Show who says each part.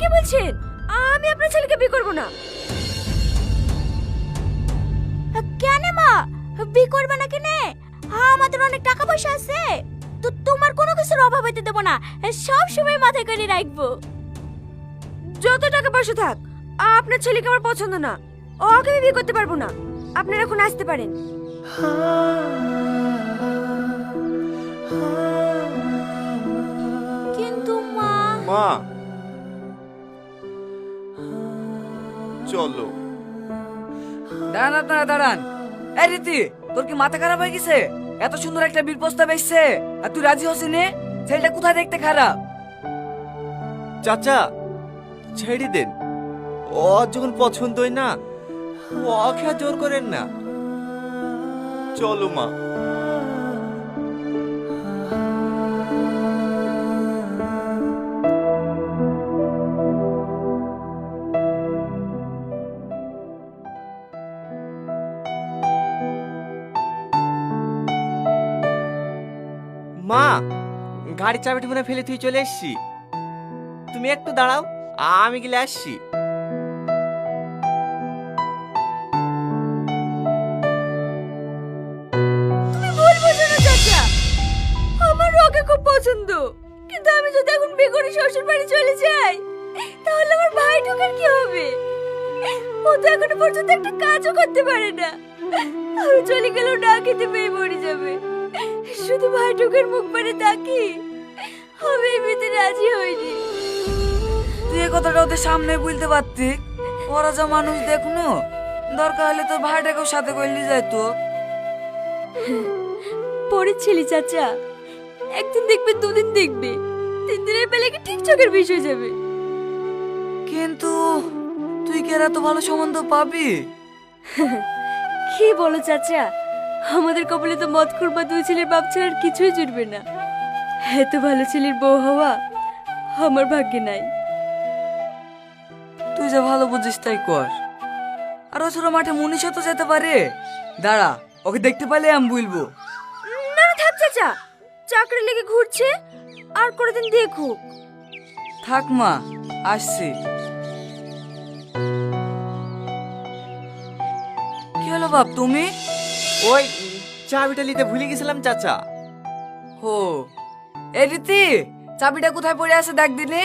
Speaker 1: কি বলছেন? আমি আপনার ছেলেকে বিয়ে করব না। কেন মা, বিয়ে করবে না কেন? আমাদের অনেক টাকা পয়সা আছে, তো তোমার কোনো কিছুর অভাব হইতে দেবো না, সব সময় মাথায় করে রাখবো। যত টাকা পয়সা থাক, আপনার ছেলেকে আমার পছন্দ না, ওকে আমি বিয়ে করতে পারবো না। আপনারা এখন আসতে পারেন। কিন্তু মা।
Speaker 2: মা চলো।
Speaker 3: দাঁড়ান আপনারা দাঁড়ান। এই রীতি, তোর কি মাথা খারাপ হয়ে গেছে? এত সুন্দর একটা বিল প্রস্তাব এসছে আর তুই রাজি হসি নে? ছেলেটা কোথায় দেখতে খারাপ?
Speaker 2: চাচা ছেড়ে দেন, ও যখন পছন্দই না, ওকে আর জোর করেন না। চলো মা। মা, গাড়ির চাবিটা মনে হয় ফেলে তুই চলে এসছি। তুমি একটু দাঁড়াও, আমি গেলে আসছি।
Speaker 1: তুমি ভুল বোঝো না চাচা, আমার ওকে খুব পছন্দ, কিন্তু আমি যদি এখন বিয়ে করে শ্বশুর বাড়ি চলে যাই, তাহলে আমার ভাই ঢোকার কি হবে? ও তো এখনো পর্যন্ত একটা কাজও করতে পারে না। আমি চলে গেলেও না খেতে পেয়ে মরে যাবে। শুধু ভাই ঢোকার মুখ পারে তাকি আমি এই বিয়েতে রাজি হইনি।
Speaker 3: তুই এই কথাটা ওদের সামনে বলতে পারতি। ওরা যা মানুষ দেখুনো, দরকার হলে তোর ভাইটাকেও সাথে করলি যাইতো।
Speaker 1: পরের ছেলে চাচা, একদিন দেখবে, দুদিন দেখবে, তিন দিনের বেলাকে ঠিক চোখের বিষ হয়ে যাবে।
Speaker 3: কিন্তু তুই কি এরা তো ভালো সম্বন্ধ পাবি?
Speaker 1: কি বলো চাচা, আমাদের কপালে তো মদ খুরবা দুই ছেলের বাপ ছাড়া আর কিছুই জুটবে না। এত ভালো ছেলের বউ হওয়া আমার ভাগ্যে নাই।
Speaker 3: তুই যা ভালো বুঝিস তাই কর। আর ও ছোট মাঠে মনীষও তো যেতে পারে। দাঁড়া, ওকে দেখতে পেলে আমি বলবো।
Speaker 1: না না থাক চাচা, চাকরি লেগে ঘুরছে, আর কোনোদিন দেখুক।
Speaker 3: থাক মা, আসছি। কি হলো বাপ, তুমি?
Speaker 2: ওই চাবিটা নিতে ভুলে গেছিলাম চাচা।
Speaker 3: হো, এই রীতি, চাবিটা কোথায় পড়ে আছে দেখ দিনে।